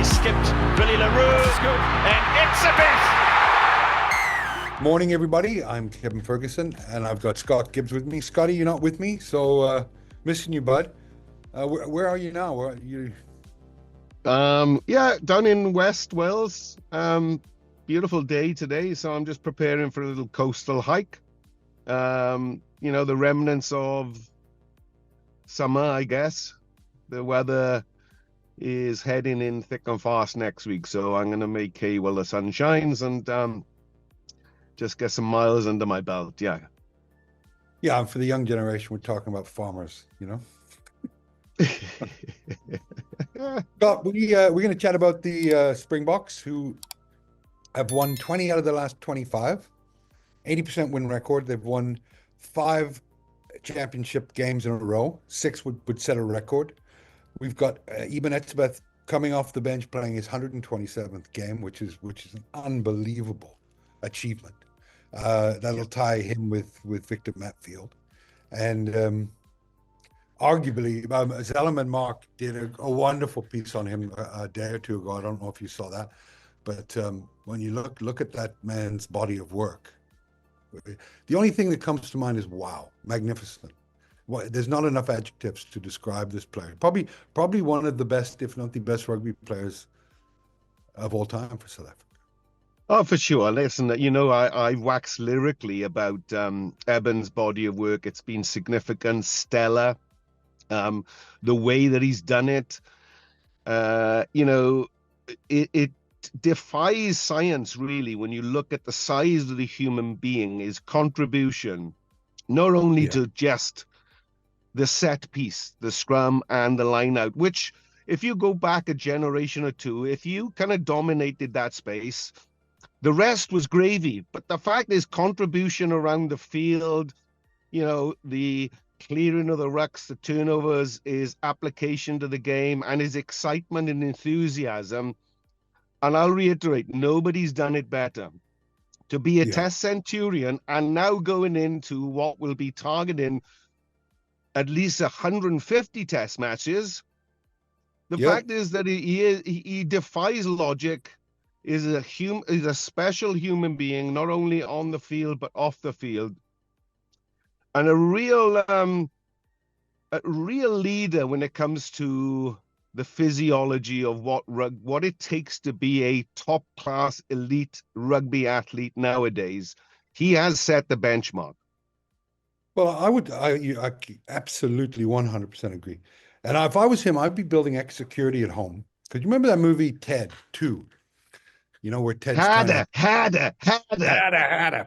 He skipped Billy LaRue, and it's a miss. Morning, everybody. I'm Kevin Ferguson, and I've got Scott Gibbs with me. Scotty, you're not with me, so missing you, bud. Where are you now? Where are you? Yeah, down in West Wales. Beautiful day today, so I'm just preparing for a little coastal hike. The remnants of summer, I guess. The weather is heading in thick and fast next week, so I'm going to make hay while the sun shines and just get some miles under my belt. Yeah. Yeah, and for the young generation, we're talking about farmers, Scott, we're going to chat about the Springboks, who have won 20 out of the last 25, 80% win record. They've won 5 championship games in a row. 6 would set a record. We've got Eben Etzebeth coming off the bench playing his 127th game, which is an unbelievable achievement. That'll tie him with Victor Matfield. And arguably, Zellerman Mark did a wonderful piece on him a day or two ago. I don't know if you saw that. But when you look at that man's body of work, the only thing that comes to mind is wow, magnificent. There's not enough adjectives to describe this player. Probably one of the best, if not the best, rugby players of all time for South Africa. Oh, for sure. Listen, I wax lyrically about Eben's body of work. It's been significant, stellar. The way that he's done it, it defies science, really, when you look at the size of the human being, his contribution, not only to just the set piece, the scrum and the line out, which if you go back a generation or two, if you kind of dominated that space, the rest was gravy. But the fact is contribution around the field, the clearing of the rucks, the turnovers, his application to the game and his excitement and enthusiasm. And I'll reiterate, nobody's done it better. To be a test centurion and now going into what will be targeting at least 150 test matches. The fact is that he defies logic, is a special human being, not only on the field but off the field, and a real leader when it comes to the physiology of what it takes to be a top class elite rugby athlete nowadays. He has set the benchmark. Well, I absolutely 100% agree. And if I was him, I'd be building X security at home. Because you remember that movie Ted 2? Where Ted's had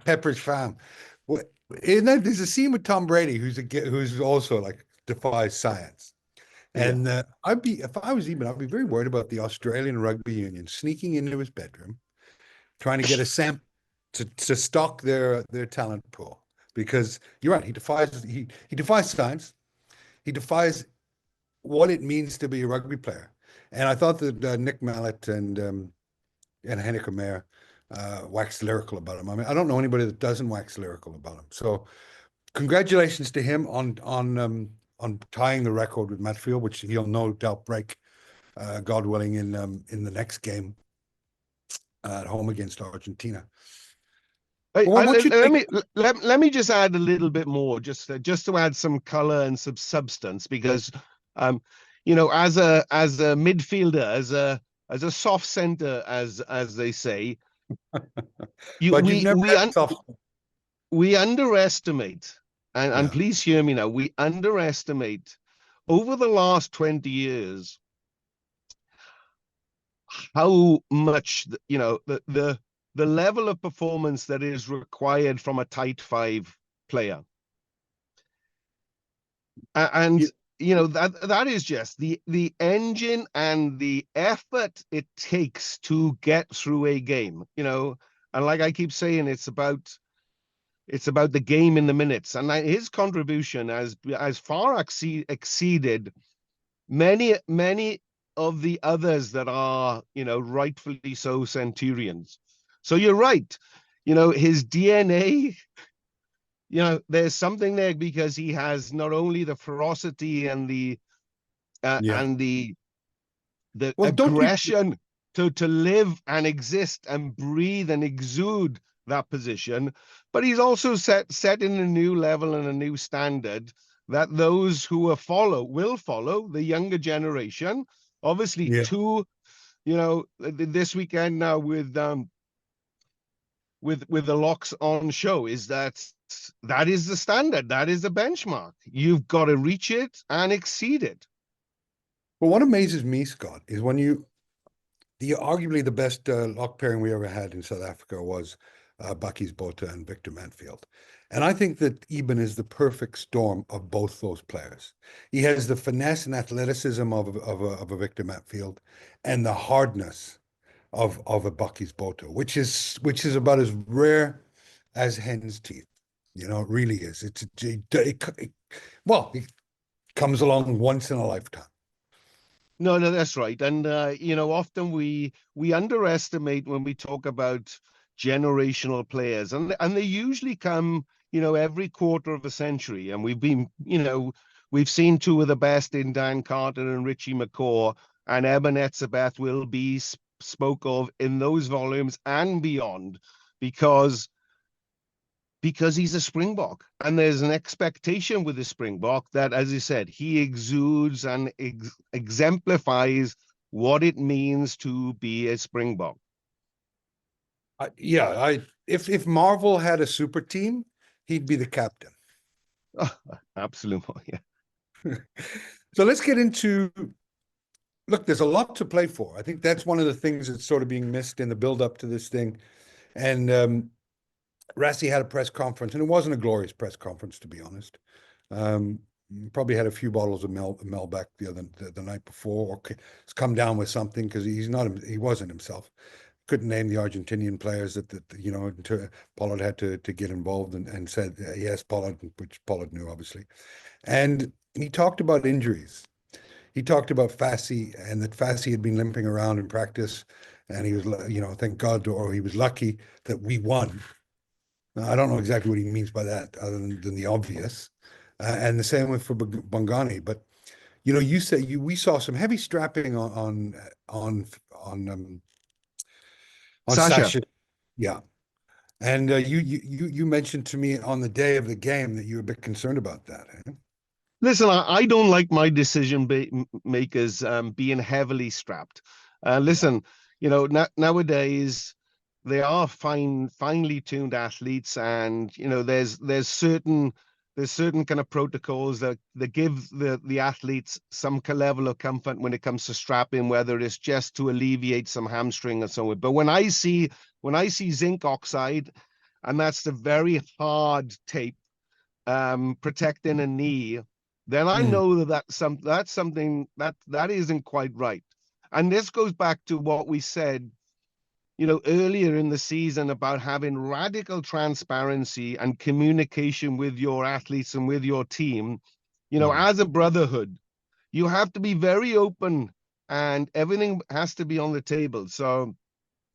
Pepper's farm. Well, there's a scene with Tom Brady who's also like defies science. And if I was Eben, I'd be very worried about the Australian Rugby Union sneaking into his bedroom, trying to get a sample to stock their talent pool. Because you're right, he defies science. He defies what it means to be a rugby player. And I thought that Nick Mallett and Henneke Meyer waxed lyrical about him. I mean, I don't know anybody that doesn't wax lyrical about him. So congratulations to him on tying the record with Matfield, which he'll no doubt break, God willing, in the next game at home against Argentina. Let me just add a little bit more, just to add some color and some substance, because as a midfielder, as a soft center, as they say, we underestimate. And please hear me now, we underestimate over the last 20 years how much, the level of performance that is required from a tight 5 player. And that is just the engine and the effort it takes to get through a game, and like I keep saying, it's about the game in the minutes, and his contribution has far exceeded many of the others that are, rightfully so, centurions. So you're right, his DNA, there's something there, because he has not only the ferocity and the aggression. to live and exist and breathe and exude that position. But he's also setting a new level and a new standard that those who will follow the younger generation. Obviously, this weekend now with the locks on show is that is the standard, that is the benchmark. You've got to reach it and exceed it. Well, what amazes me, Scott, is when arguably the best lock pairing we ever had in South Africa was Bakkies Botha and Victor Matfield. And I think that Eben is the perfect storm of both those players. He has the finesse and athleticism of a Victor Matfield and the hardness of a Bakkies Botha, which is about as rare as hen's teeth. You know, it really is. It comes along once in a lifetime. No, that's right. And, often we underestimate when we talk about generational players, and they usually come, every quarter of a century. And we've seen two of the best in Dan Carter and Richie McCaw, and Eben Etzebeth will be spoke of in those volumes and beyond, because he's a Springbok, and there's an expectation with the Springbok that, as you said, he exudes and exemplifies what it means to be a Springbok. If Marvel had a super team, he'd be the captain. Oh, absolutely, yeah. So let's get into. Look, there's a lot to play for. I think that's one of the things that's sort of being missed in the build-up to this thing, and Rassie had a press conference, and it wasn't a glorious press conference, to be honest. Probably had a few bottles of Melbeck the night before, or has come down with something because he wasn't himself. Couldn't name the Argentinian players that Pollard had to get involved and said yes, Pollard, which Pollard knew obviously, and he talked about injuries. He talked about Rassie, and that Rassie had been limping around in practice, and he was, thank God, or he was lucky that we won. Now, I don't know exactly what he means by that, other than the obvious, and the same with for Bongani. But you say we saw some heavy strapping on Sasha, yeah. And you mentioned to me on the day of the game that you were a bit concerned about that. Eh? Listen, I don't like my decision makers being heavily strapped. Listen, nowadays they are finely tuned athletes, and there's certain kind of protocols that give the athletes some level of comfort when it comes to strapping, whether it's just to alleviate some hamstring or so on. But when I see zinc oxide, and that's the very hard tape protecting a knee, then I know that's something that isn't quite right. And this goes back to what we said, earlier in the season about having radical transparency and communication with your athletes and with your team. As a brotherhood, you have to be very open, and everything has to be on the table. So,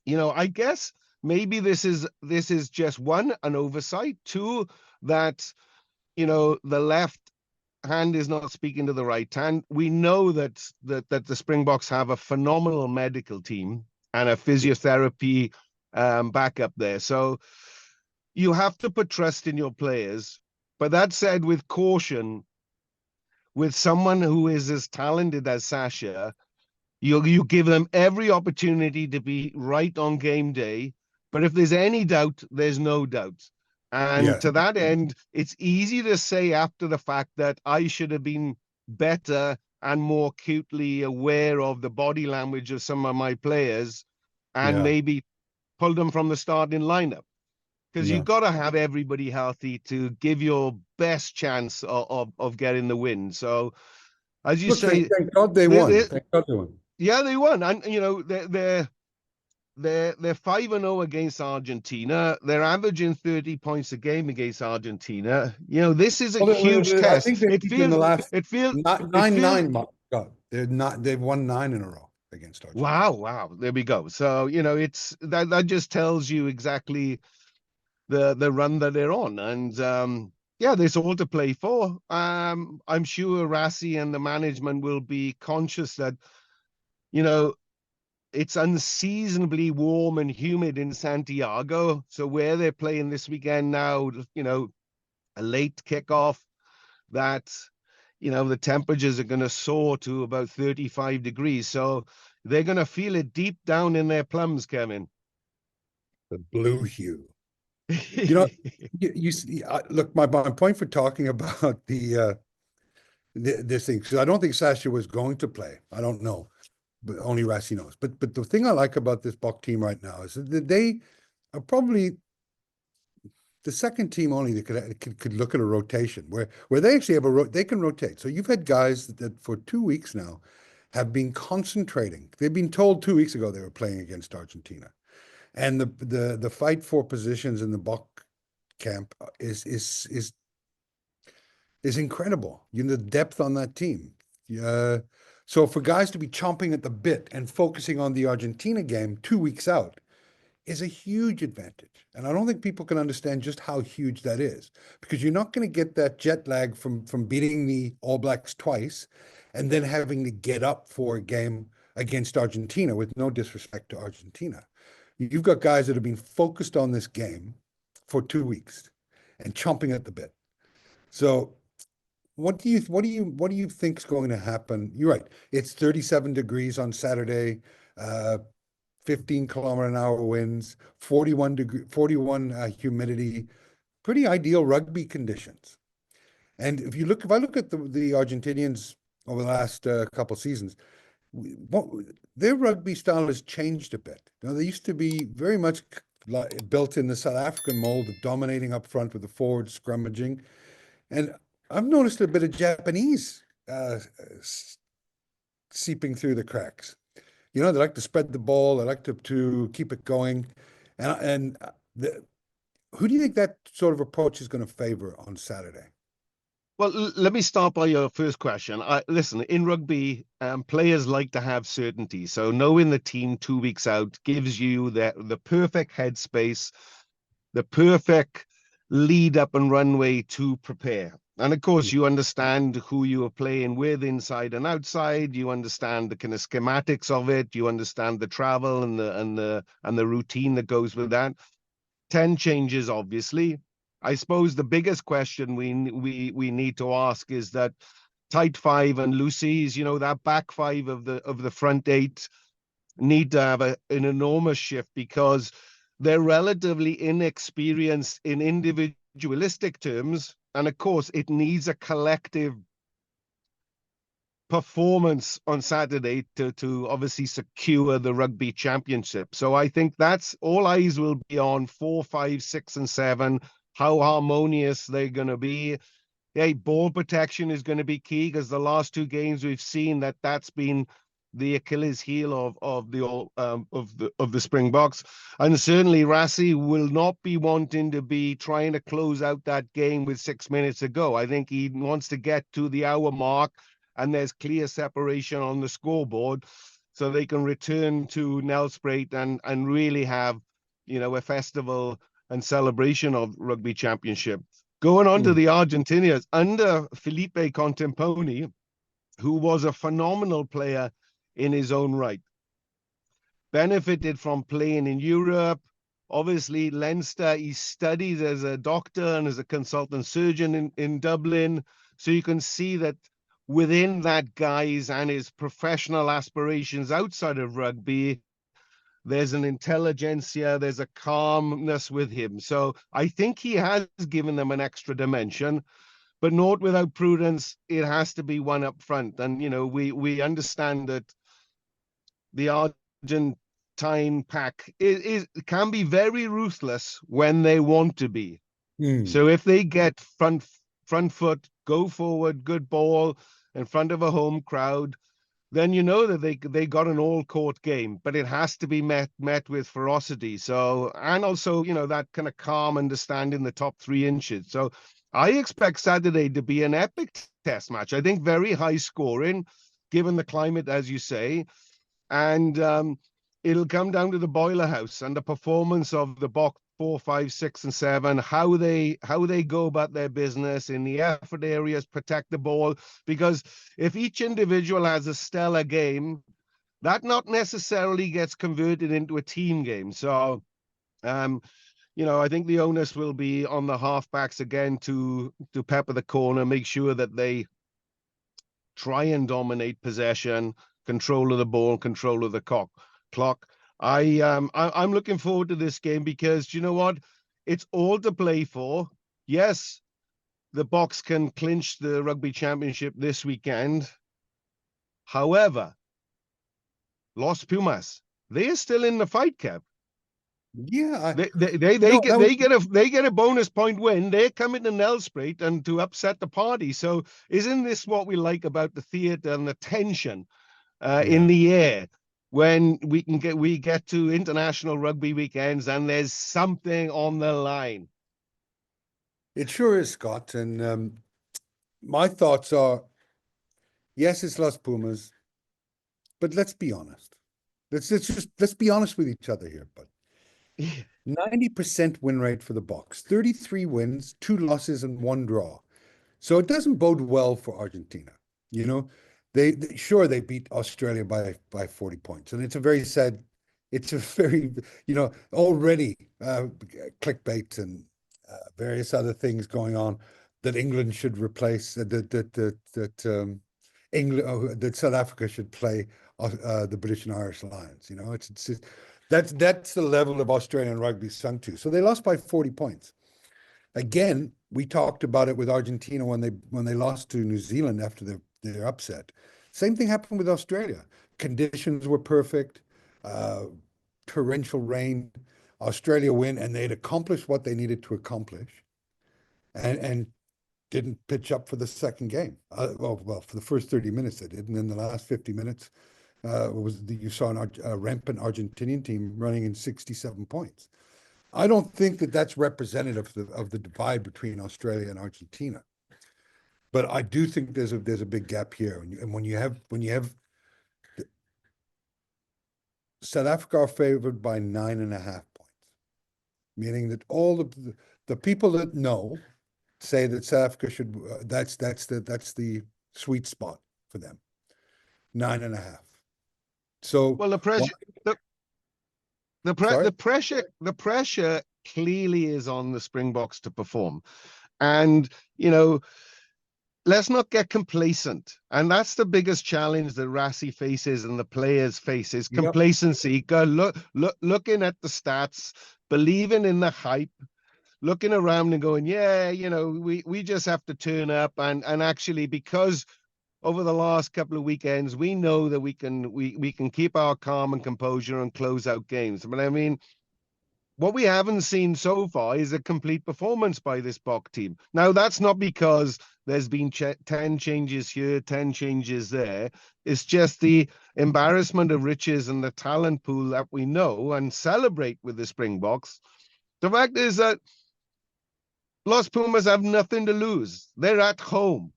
I guess maybe this is just one, an oversight, two, that the left hand is not speaking to the right hand. We know that the Springboks have a phenomenal medical team and a physiotherapy backup there. So you have to put trust in your players. But that said, with caution, with someone who is as talented as Sasha, you give them every opportunity to be right on game day. But if there's any doubt, there's no doubt. And to that end, it's easy to say after the fact that I should have been better and more acutely aware of the body language of some of my players and maybe pull them from the starting lineup. Because you've got to have everybody healthy to give your best chance of getting the win. So, as you say, thank God they won. Thank God they won. Yeah, they won. And, they're 5-0 against Argentina. They're averaging 30 points a game against Argentina. This is a huge test. I think it feels 9-9. They've won 9 in a row against Argentina. Wow. There we go. So it's that just tells you exactly the run that they're on, and there's all to play for. I'm sure Rassie and the management will be conscious that it's unseasonably warm and humid in Santiago. So where they're playing this weekend now, a late kickoff, that, the temperatures are going to soar to about 35 degrees. So they're going to feel it deep down in their plums, Kevin. The blue hue. You see, look, my point for talking about this thing, because I don't think Sasha was going to play. I don't know, but only Rassie knows. But the thing I like about this Bok team right now is that they are probably the second team only that could look at a rotation where they actually have they can rotate. So you've had guys that for 2 weeks now have been concentrating. They've been told 2 weeks ago they were playing against Argentina, and the fight for positions in the Bok camp is incredible. The depth on that team. So for guys to be chomping at the bit and focusing on the Argentina game 2 weeks out is a huge advantage. And I don't think people can understand just how huge that is, because you're not going to get that jet lag from beating the All Blacks twice and then having to get up for a game against Argentina, with no disrespect to Argentina. You've got guys that have been focused on this game for 2 weeks and chomping at the bit. So what do you think is going to happen? You're right. It's 37 degrees on Saturday, 15-kilometer-an-hour winds, 41 humidity, pretty ideal rugby conditions. And if I look at the Argentinians over the last couple of seasons, their rugby style has changed a bit. They used to be very much built in the South African mold of dominating up front with the forwards scrummaging. And I've noticed a bit of Japanese seeping through the cracks. They like to spread the ball. They like to keep it going. And who do you think that sort of approach is going to favor on Saturday? Well, let me start by your first question. Listen, in rugby, players like to have certainty. So knowing the team 2 weeks out gives you the perfect headspace, the perfect lead up and runway to prepare. And of course, you understand who you are playing with inside and outside. You understand the kind of schematics of it. You understand the travel and the routine that goes with that. 10 changes, obviously. I suppose the biggest question we need to ask is that tight five and loosies, that back five of the front eight need to have an enormous shift, because they're relatively inexperienced in individualistic terms. And of course, it needs a collective performance on Saturday to obviously secure the rugby championship. So I think that's all eyes will be on 4, 5, 6, and 7, how harmonious they're going to be. Yeah, ball protection is going to be key, because the last 2 games we've seen that's been the Achilles heel of the Springboks. And certainly Rassie will not be wanting to be trying to close out that game with 6 minutes to go. I think he wants to get to the hour mark and there's clear separation on the scoreboard, so they can return to Nelspruit and really have, a festival and celebration of rugby championship. Going on to the Argentinians, under Felipe Contemporaneous, who was a phenomenal player in his own right, benefited from playing in Europe. Obviously, Leinster, he studied as a doctor and as a consultant surgeon in Dublin. So you can see that within that guise and his professional aspirations outside of rugby, there's an intelligentsia, there's a calmness with him. So I think he has given them an extra dimension, but not without prudence. It has to be one up front. And, we understand that the Argentine pack can be very ruthless when they want to be. So if they get front foot, go forward, good ball in front of a home crowd, then that they got an all-court game, but it has to be met with ferocity. So, and also, that kind of calm understanding the top 3 inches. So I expect Saturday to be an epic test match. I think very high scoring, given the climate, as you say. And it'll come down to the boiler house and the performance of the Boks 4, 5, 6, and 7, how they go about their business in the effort areas, protect the ball. Because if each individual has a stellar game, that not necessarily gets converted into a team game. So, I think the onus will be on the halfbacks again to pepper the corner, make sure that they try and dominate possession, control of the ball, control of the clock. I'm looking forward to this game because you know what? It's all to play for. Yes, the Boks can clinch the rugby championship this weekend. However, Los Pumas, they're still in the fight, Kev. Yeah, They get a bonus point win. They're coming to Nelspruit and to upset the party. So isn't this what we like about the theatre and the tension in the air when we get to international rugby weekends and there's something on the line? it sure is, Scott. And my thoughts are, yes, it's Las Pumas, but let's be honest. Let's be honest with each other here, but 90% win rate for the Boks, 33 wins, 2 losses, and 1 draw. So it doesn't bode well for Argentina. You know, they sure they beat Australia by 40 points, and it's a very, already clickbait and various other things going on that England should replace England that South Africa should play the British and Irish Lions. You know, it's just, that's the level of Australian rugby sunk to. So they lost by 40 points. Again, we talked about it with Argentina when they lost to New Zealand after their upset. Same thing happened with Australia. Conditions were perfect, torrential rain. Australia win, and they'd accomplished what they needed to accomplish, and didn't pitch up for the second game. Well, for the first 30 minutes they did, and then the last 50 minutes, you saw a rampant Argentinian team running in 67 points. I don't think that that's representative of the divide between Australia and Argentina, but I do think there's a big gap here. And when you have South Africa are favored by 9.5 points, meaning that all the people that know say that South Africa should that's the sweet spot for them, 9.5. So well, the pressure clearly is on the Springboks to perform, and let's not get complacent. And that's the biggest challenge that Rassie faces and the players face is complacency. Go looking at the stats, believing in the hype, looking around and going, we just have to turn up and actually, because over the last couple of weekends, we know that we can keep our calm and composure and close out games. But I mean, what we haven't seen so far is a complete performance by this Bok team. Now, that's not because there's been 10 changes here, 10 changes there. It's just the embarrassment of riches and the talent pool that we know and celebrate with the Springboks. The fact is that Los Pumas have nothing to lose. They're at home.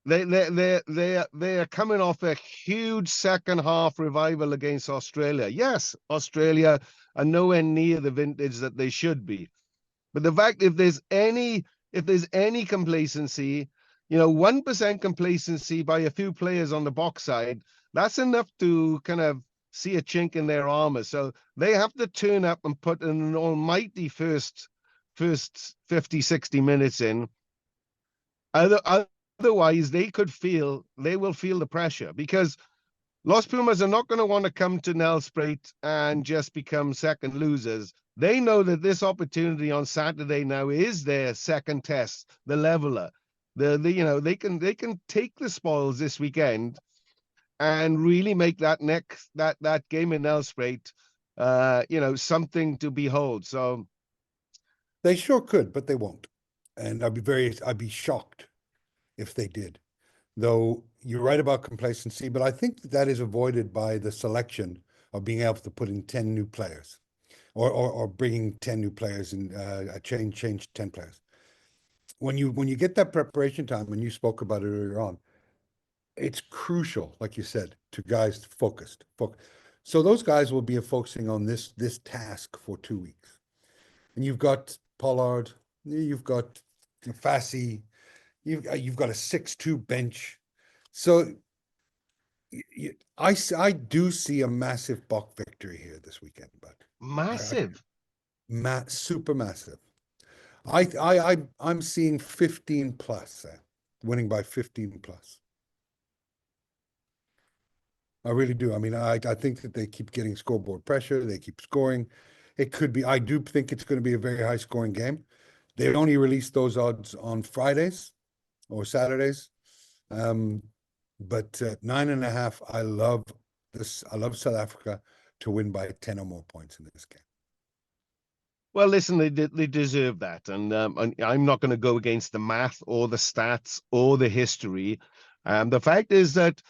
They are coming off a huge second half revival against Australia. Yes, Australia are nowhere near the vintage that they should be. But the fact, if there's any complacency, 1% complacency by a few players on the Boks side, that's enough to kind of see a chink in their armor. So they have to turn up and put an almighty first 50, 60 minutes in. Otherwise, they will feel the pressure, because Los Pumas are not going to want to come to Nelspruit and just become second losers. They know that this opportunity on Saturday now is their second test, the leveler. They can take the spoils this weekend and really make that game in Nelspruit, something to behold. So they sure could, but they won't, and I'd be shocked if they did. Though you're right about complacency, but I think that is avoided by the selection of being able to put in 10 new players, or bringing 10 new players and change 10 players. When you get that preparation time, and you spoke about it earlier on, it's crucial, like you said, to guys focused. So those guys will be focusing on this task for 2 weeks. And you've got Pollard, you've got Rassie, you've got a 6-2 bench. So I do see a massive Bok victory here this weekend, but Massive. super massive. I'm seeing 15 plus, winning by 15 plus. I really do. I mean, I think that they keep getting scoreboard pressure. They keep scoring. It could be. I do think it's going to be a very high scoring game. They only release those odds on Fridays or Saturdays. But 9.5. I love this. I love South Africa to win by 10 or more points in this game. Well, listen, they deserve that, and I'm not going to go against the math or the stats or the history. The fact is that,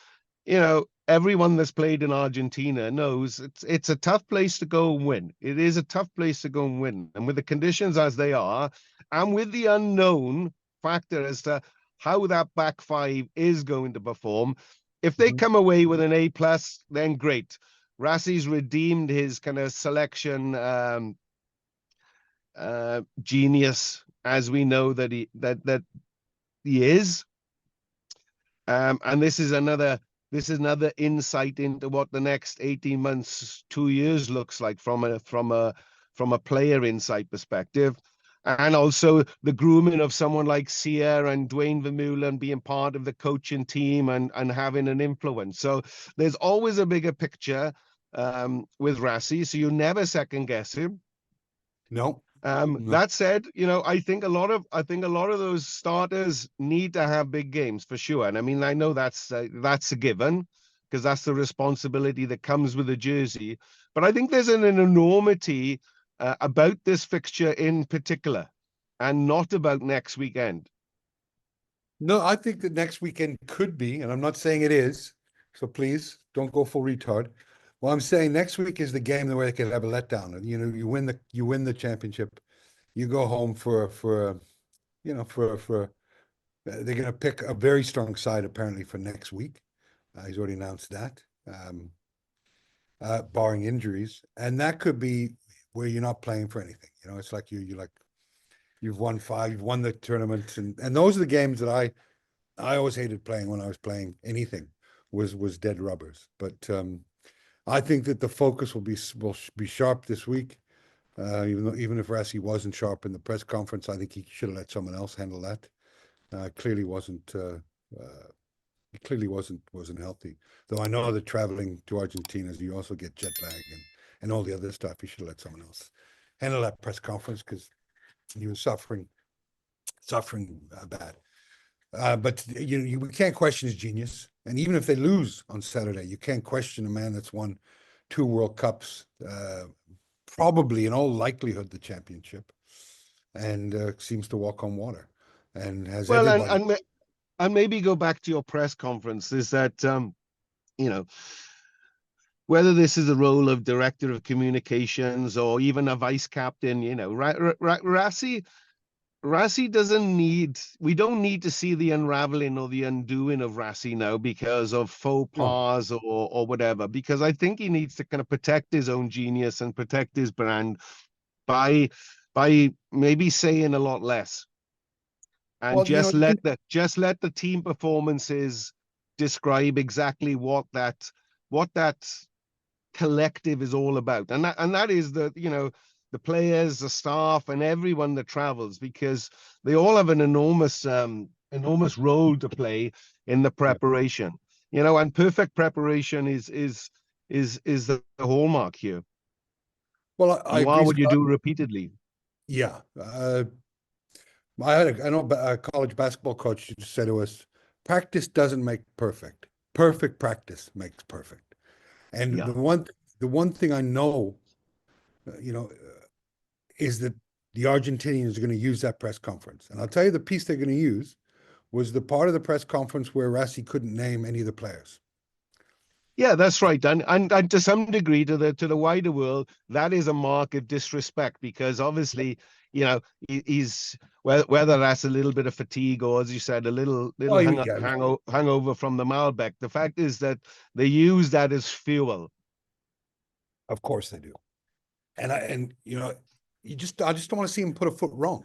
everyone that's played in Argentina knows it's a tough place to go and win. It is a tough place to go and win, and with the conditions as they are, and with the unknown factor as to how that back five is going to perform, if they come away with an A+, then great. Rassie's redeemed his kind of selection. Genius, as we know that he is, and this is another insight into what the next 18 months, 2 years looks like from a player insight perspective, and also the grooming of someone like Sier and Dwayne Vermeulen being part of the coaching team and having an influence. So there's always a bigger picture with Rassie, so you never second guess him. No. That said, I think a lot of those starters need to have big games for sure. And I mean, I know that's a given because that's the responsibility that comes with the jersey. But I think there's an enormity about this fixture in particular, and not about next weekend. No, I think that next weekend could be, and I'm not saying it is. So please don't go full retard. Well, I'm saying next week is the game where they could have a letdown, and you win the championship, you go home for they're going to pick a very strong side apparently for next week. He's already announced that, barring injuries, and that could be where you're not playing for anything. It's like you've won 5, you've won the tournament, and those are the games that I always hated playing when I was playing anything was dead rubbers. But I think that the focus will be sharp this week. Even if Rassie wasn't sharp in the press conference, I think he should have let someone else handle that. Clearly wasn't healthy. Though I know that traveling to Argentina, you also get jet lag and all the other stuff. He should have let someone else handle that press conference because he was suffering bad. But we can't question his genius. And even if they lose on Saturday, you can't question a man that's won 2 World Cups, probably in all likelihood the championship, and seems to walk on water, and has everybody. And maybe go back to your press conference. Is that whether this is the role of director of communications or even a vice captain, Rassie doesn't need. We don't need to see the unraveling or the undoing of Rassie now because of faux pas or whatever. Because I think he needs to kind of protect his own genius and protect his brand by maybe saying a lot less, and just let the team performances describe exactly what that collective is all about, and that is the players, the staff, and everyone that travels, because they all have an enormous role to play in the preparation. And perfect preparation is the hallmark here. Well, I you agree, are what you do repeatedly. Yeah. I know a college basketball coach who said to us, practice doesn't make perfect. Perfect practice makes perfect. And Yeah. the one thing I know, is that the Argentinians are going to use that press conference. And I'll tell you, the piece they're going to use was the part of the press conference where Rassie couldn't name any of the players. Yeah, that's right. And to some degree, to the wider world, that is a mark of disrespect, because obviously, he's whether that's a little bit of fatigue or, as you said, a little hangover from the Malbec. The fact is that they use that as fuel. Of course they do. And I just don't want to see him put a foot wrong.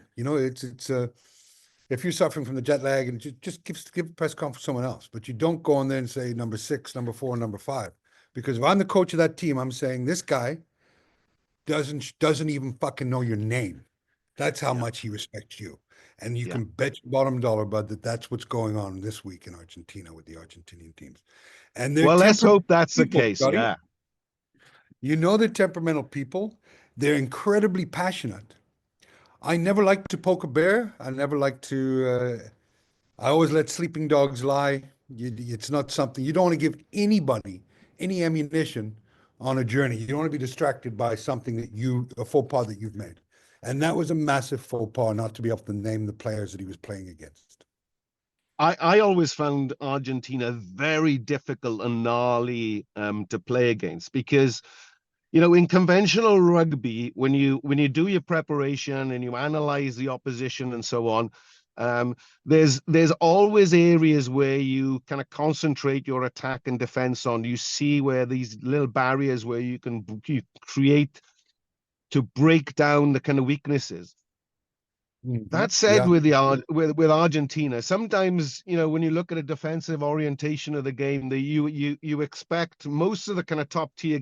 if you're suffering from the jet lag, and just give a press conference to someone else, but you don't go on there and say number 6, number 4, number 5, because if I'm the coach of that team, I'm saying this guy doesn't even fucking know your name. That's how much he respects you. And you can bet your bottom dollar, bud, that that's what's going on this week in Argentina with the Argentinian teams. And they're Well, let's hope that's the people, case. Scotty. Yeah. You know, they're temperamental people. They're incredibly passionate. I never like to poke a bear. I never like to, I always let sleeping dogs lie. It's not something, you don't want to give anybody any ammunition on a journey. You don't want to be distracted by something a faux pas that you've made. And that was a massive faux pas, not to be able to name the players that he was playing against. I always found Argentina very difficult and gnarly to play against because, you know, in conventional rugby, when you do your preparation and you analyze the opposition and so on, there's always areas where you kind of concentrate your attack and defense on. You see where these little barriers where you create to break down the kind of weaknesses. That said, with Argentina, sometimes, you know, when you look at a defensive orientation of the game, you expect most of the kind of top tier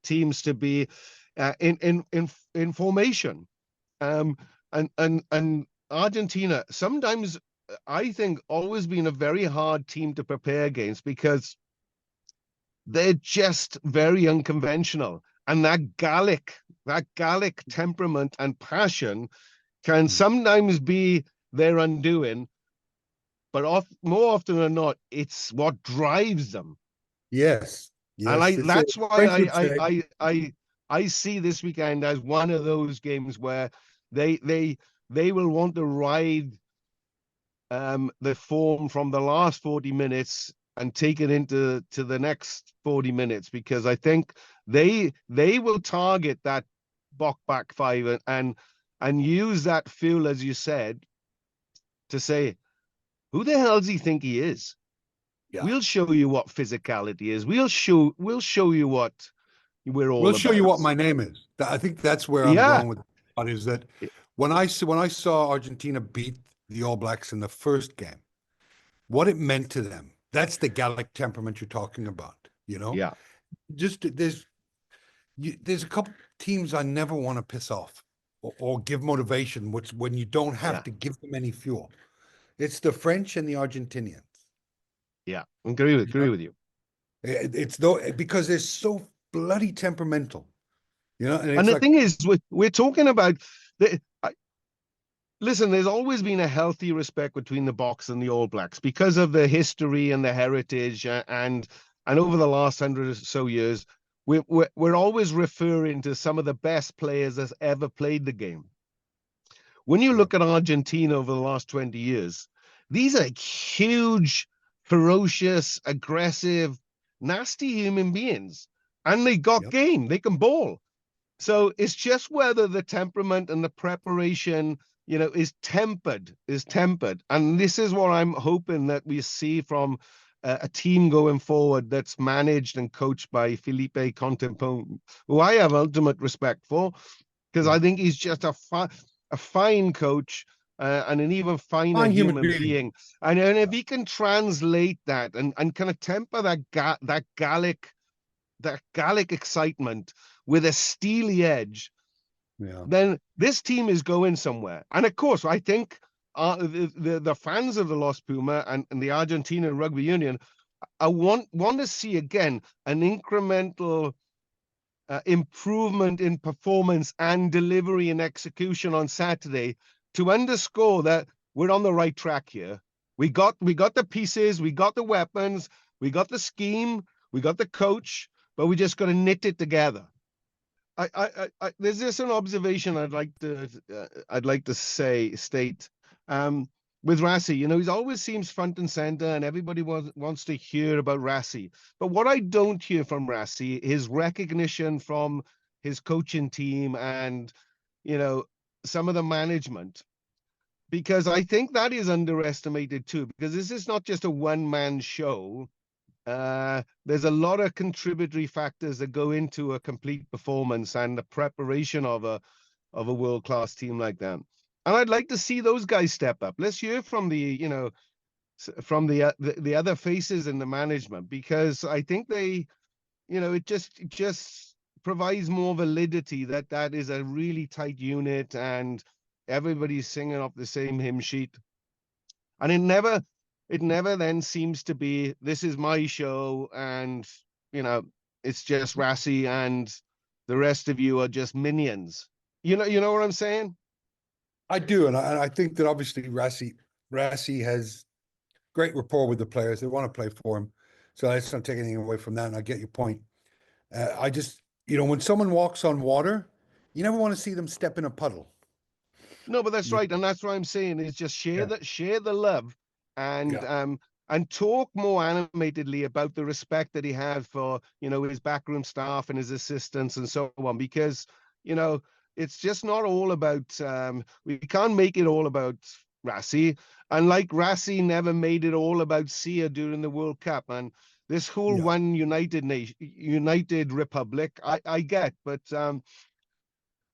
teams to be in formation, and Argentina sometimes, I think, always been a very hard team to prepare against because they're just very unconventional, and that Gallic temperament and passion can sometimes be their undoing, but more often than not, it's what drives them. Yes, And that's why I see this weekend as one of those games where they will want to ride the form from the last 40 minutes and take it into the next 40 minutes, because I think they will target that back five and use that fuel, as you said, to say, who the hell does he think he is? Yeah. We'll show you what physicality is. We'll show you what we're all about. We'll show you what my name is. I think that's where I'm going with it, is that when I saw Argentina beat the All Blacks in the first game, what it meant to them, that's the Gallic temperament you're talking about, you know? Yeah. Just there's a couple teams I never want to piss off or give motivation, which when you don't have to give them any fuel. It's the French and the Argentinians. Yeah, agree with you. It's because they're so bloody temperamental, you know. And the thing is, we're talking about listen, there's always been a healthy respect between the Boks and the All Blacks because of the history and the heritage, and over the last 100 or so years, we're always referring to some of the best players that's ever played the game. When you look at Argentina over the last 20 years, these are huge, ferocious, aggressive, nasty human beings, and they got game. They can ball. So it's just whether the temperament and the preparation, you know, is tempered. And this is what I'm hoping that we see from a team going forward that's managed and coached by Felipe Contempo, who I have ultimate respect for, because I think he's just a fine coach and an even finer human being. And if he can translate that and kind of temper that Gallic excitement with a steely edge, then this team is going somewhere. And of course, I think the fans of the Los Puma and the Argentinian Rugby Union want to see again an incremental improvement in performance and delivery and execution on Saturday to underscore that we're on the right track here. We got the pieces, we got the weapons, we got the scheme, we got the coach, but we just got to knit it together. There's just an observation I'd like to state. With Rassie, you know, he always seems front and center, and everybody wants to hear about Rassie. But what I don't hear from Rassie is recognition from his coaching team and, you know, some of the management, because I think that is underestimated too, because this is not just a one-man show. There's a lot of contributory factors that go into a complete performance and the preparation of a world-class team like that. And I'd like to see those guys step up. Let's hear from from the other faces in the management, because I think they, it just provides more validity that that is a really tight unit and everybody's singing off the same hymn sheet. And it never then seems to be, this is my show, and it's just Rassie and the rest of you are just minions. You know what I'm saying? I do, and I think that obviously Rassie has great rapport with the players. They want to play for him, so let's not take anything away from that. And I get your point. I just, when someone walks on water, you never want to see them step in a puddle. No, but that's Yeah, right, and that's what I'm saying is just yeah, share the love, and yeah, and talk more animatedly about the respect that he has for his backroom staff and his assistants and so on, because it's just not all about we can't make it all about Rassie, and like Rassie never made it all about Sia during the World Cup, and this whole yeah. one united republic, I get, but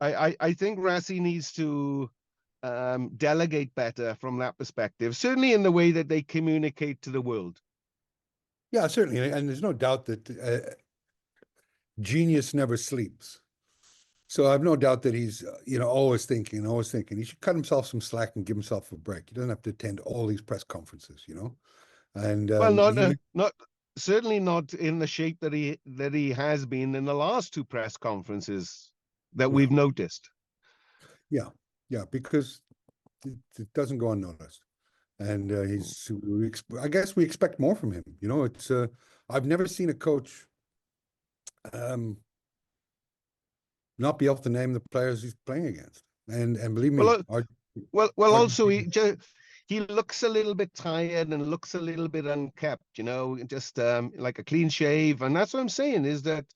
I think Rassie needs to delegate better from that perspective, certainly in the way that they communicate to the world. Yeah, certainly. And there's no doubt that genius never sleeps. So I have no doubt that he's, always thinking, always thinking. He should cut himself some slack and give himself a break. He doesn't have to attend all these press conferences. And Well, he, not certainly not in the shape that he has been in the last two press conferences that yeah, we've noticed. yeah, yeah, because it doesn't go unnoticed. And I guess we expect more from him. It's I've never seen a coach um, not be able to name the players he's playing against. And believe me, Well, well. Also, Argentina, he looks a little bit tired and looks a little bit unkept. Just like a clean shave, and that's what I'm saying is that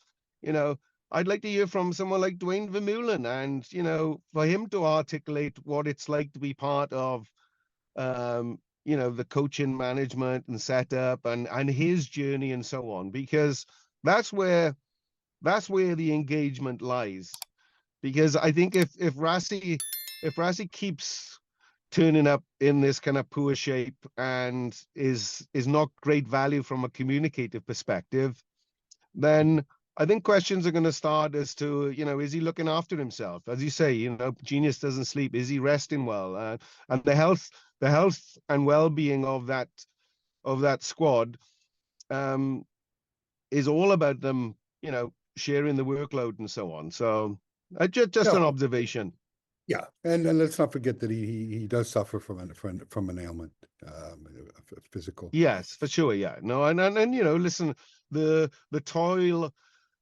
you know I'd like to hear from someone like Dwayne Vermeulen, and for him to articulate what it's like to be part of the coaching, management, and setup, and his journey and so on, because that's where the engagement lies. Because I think if Rassie keeps turning up in this kind of poor shape and is not great value from a communicative perspective, then I think questions are going to start as to, is he looking after himself? As you say, genius doesn't sleep. Is he resting well? And the health and well-being of that squad is all about them, sharing the workload and so on. So just yeah, an observation. yeah, and let's not forget that he does suffer from an ailment, physical. Yes, for sure. Yeah. No, and listen, the toil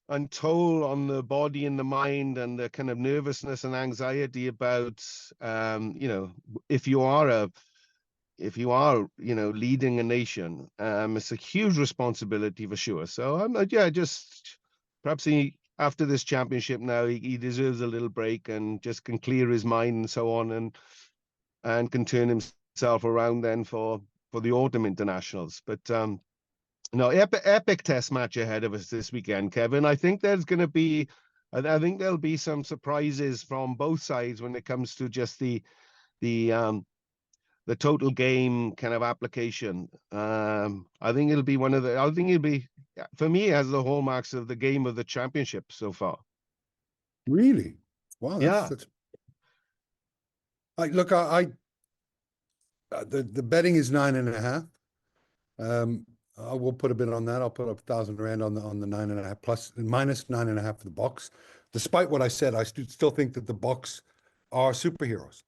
and toll on the body and the mind and the kind of nervousness and anxiety about if you are leading a nation, it's a huge responsibility for sure. So I'm just perhaps after this championship now he deserves a little break and just can clear his mind and so on, and can turn himself around then for the autumn internationals. But no, epic test match ahead of us this weekend, Kevin. I think there's going to be, I think there'll be some surprises from both sides when it comes to just the total game kind of application. I think it'll be for me, has the hallmarks of the game of the championship so far. Really? Wow, Yeah. that's look, the betting is 9.5. I will put a bit on that. I'll put up 1,000 rand on the 9.5 plus minus 9.5 for the Boks. Despite what I said, I still think that the Boks are superheroes.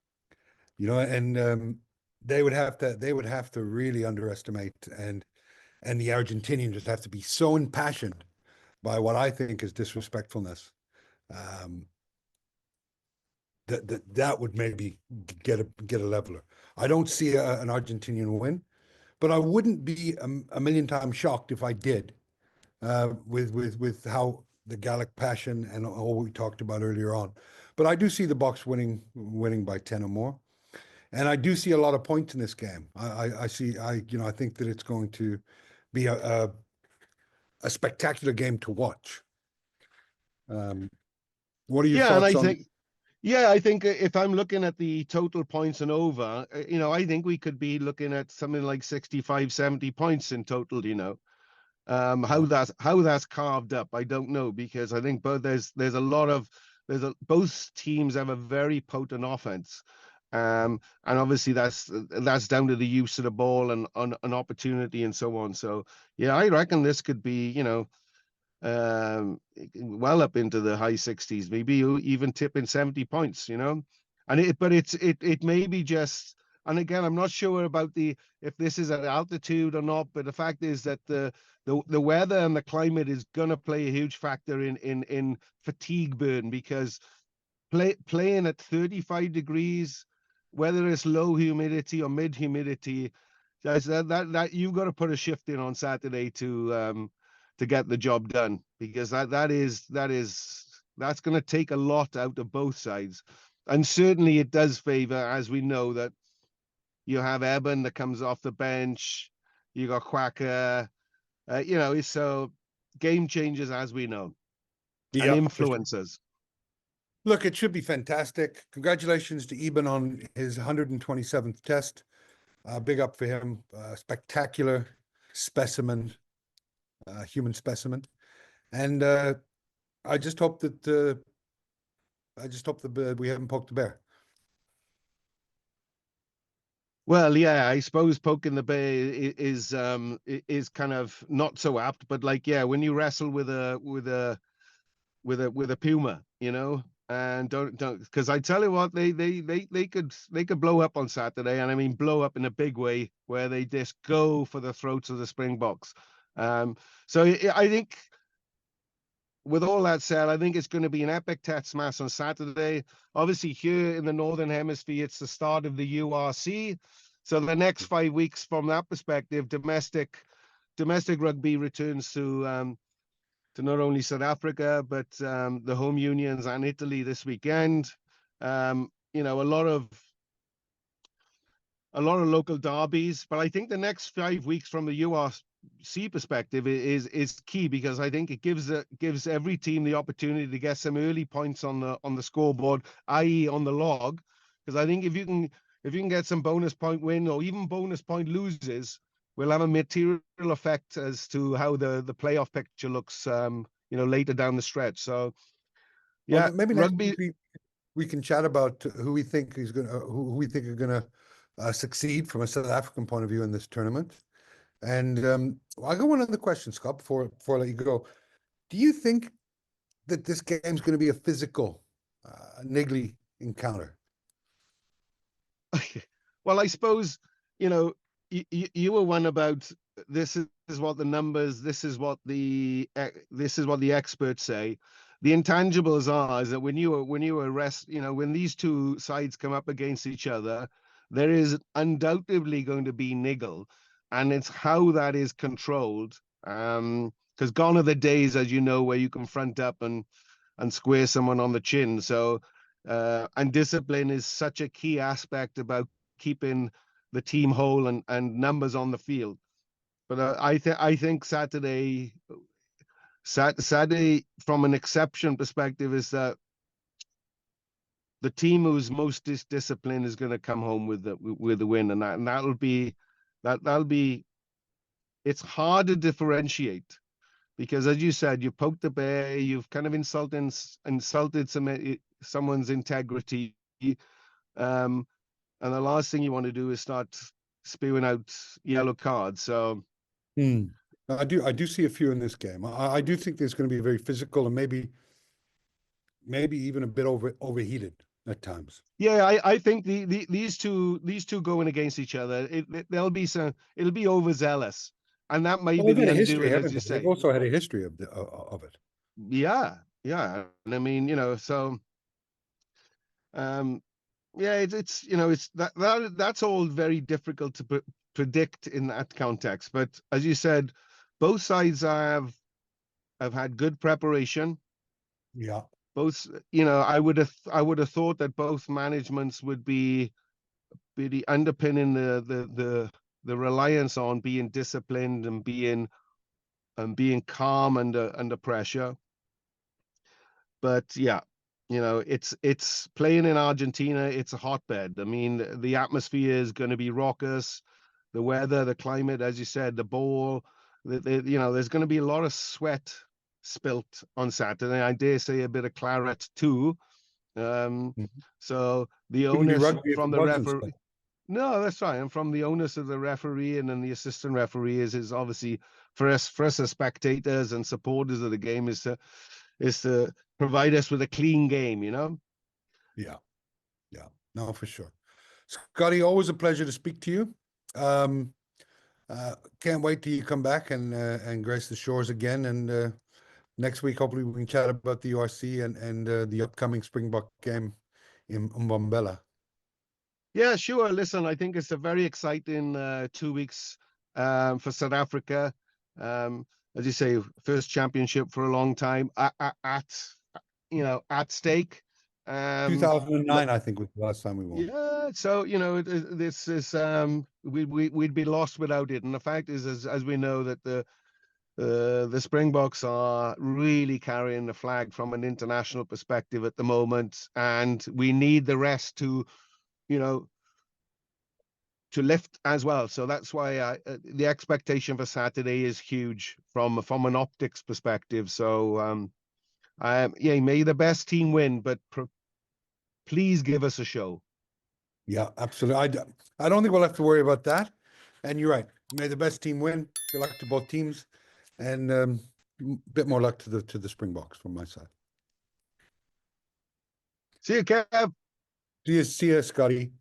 And they would have to really underestimate, and the Argentinians just have to be so impassioned by what I think is disrespectfulness. That would maybe get a leveler. I don't see an Argentinian win, but I wouldn't be a million times shocked if I did, with how the Gallic passion and all we talked about earlier on. But I do see the Boks winning by 10 or more, and I do see a lot of points in this game. I think that it's going to be a spectacular game to watch. What are your Yeah, and thoughts I on? think Yeah, I think if I'm looking at the total points and over, I think we could be looking at something like 65, 70 points in total, Yeah. how that's carved up, I don't know, because I think there's a lot of both teams have a very potent offense. And obviously that's down to the use of the ball and on an opportunity and so on. So yeah, I reckon this could be, well up into the high 60s, maybe even tipping 70 points, and it may be just, and again, I'm not sure about if this is at altitude or not, but the fact is that the weather and the climate is going to play a huge factor in fatigue burn, because playing at 35 degrees, whether it's low humidity or mid humidity, that you've got to put a shift in on Saturday to get the job done, because that's going to take a lot out of both sides. And certainly it does favor, as we know, that you have Eben that comes off the bench, you got Quacker, so game changers, as we know, and Yeah. influencers. Look, it should be fantastic. Congratulations to Eben on his 127th test. Big up for him. Spectacular specimen, human specimen. And I just hope that we haven't poked the bear. Well, yeah, I suppose poking the bear is kind of not so apt, but like, yeah, when you wrestle with a puma, and don't, because I tell you what, they could blow up on Saturday, and I mean blow up in a big way, where they just go for the throats of the Springboks. So I think, with all that said, I think it's going to be an epic test match on Saturday. Obviously, here in the Northern Hemisphere, it's the start of the URC. So the next 5 weeks, from that perspective, domestic rugby returns to not only South Africa, but the home unions and Italy this weekend. A lot of local derbies, but I think the next 5 weeks from the URC perspective is key, because I think it gives every team the opportunity to get some early points on the scoreboard, i.e. on the log. Because I think if you can get some bonus point win or even bonus point loses, will have a material effect as to how the playoff picture looks, later down the stretch. So yeah, Well, maybe next rugby. week we can chat about who we think are gonna succeed from a South African point of view in this tournament. And I got one other question, Scott, before I let you go. Do you think that this game's going to be a physical, niggly encounter? Well, I suppose, you were one about, this is what the numbers, this is what the experts say. The intangibles are is that when you arrest, when these two sides come up against each other, there is undoubtedly going to be niggle, and it's how that is controlled. Because gone are the days, as you know, where you can front up and square someone on the chin. So, and discipline is such a key aspect about keeping the team whole and numbers on the field. But I think Saturday, from an exception perspective, is that the team who's most disciplined is going to come home with the win, and that'll be. It's hard to differentiate, because, as you said, you poked the bear, you've kind of insulted someone's integrity, and the last thing you want to do is start spewing out yellow cards. So I do see a few in this game. I do think there's going to be very physical and maybe even a bit overheated at times. yeah, I think these two going against each other, it'll be overzealous, and that may Well, be they've the had a history, undoing, as haven't you they? They've say. also had a history of it. Yeah, and I mean, so yeah, it's that's all very difficult to predict in that context. But as you said, both sides have had good preparation. Yeah. Both, I would have thought that both managements would be the underpinning the reliance on being disciplined and being calm under pressure. But yeah, You know, it's playing in Argentina. It's a hotbed. I mean, the atmosphere is going to be raucous. The weather, the climate, as you said, the ball. You know, there's going to be a lot of sweat spilt on Saturday. I dare say a bit of claret too. So the Couldn't be onus rugby if from it the wasn't referee. so. No, that's right. And from the onus of the referee and then the assistant referee is obviously for us as spectators and supporters of the game is to provide us with a clean game, you know? Yeah. Yeah. No, for sure. Scotty, always a pleasure to speak to you. Can't wait till you come back and grace the shores again. And next week, hopefully, we can chat about the URC and the upcoming Springbok game in Mbombela. Yeah, sure. Listen, I think it's a very exciting 2 weeks for South Africa. As you say, first championship for a long time at stake. 2009, I think, was the last time we won. Yeah, so you know, this is we'd be lost without it. And the fact is, as we know, that the Springboks are really carrying the flag from an international perspective at the moment, and we need the rest to, you know, to lift as well. So that's why the expectation for Saturday is huge from an optics perspective. So yeah, may the best team win, but please give us a show. Yeah, absolutely. I don't think we'll have to worry about that. And you're right. May the best team win. Good luck to both teams, and a bit more luck to the Springboks from my side. See you, Kev. See you, Scotty.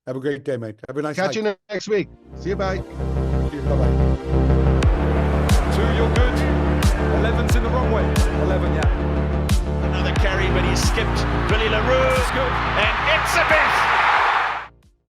Have a great day, mate. Have a nice Catch you next week. See you, bye. See you, bye-bye. 2, you're good. 11's in the wrong way. 11, yeah. Another carry, but he's skipped Billy LaRue. Good. And it's a bit.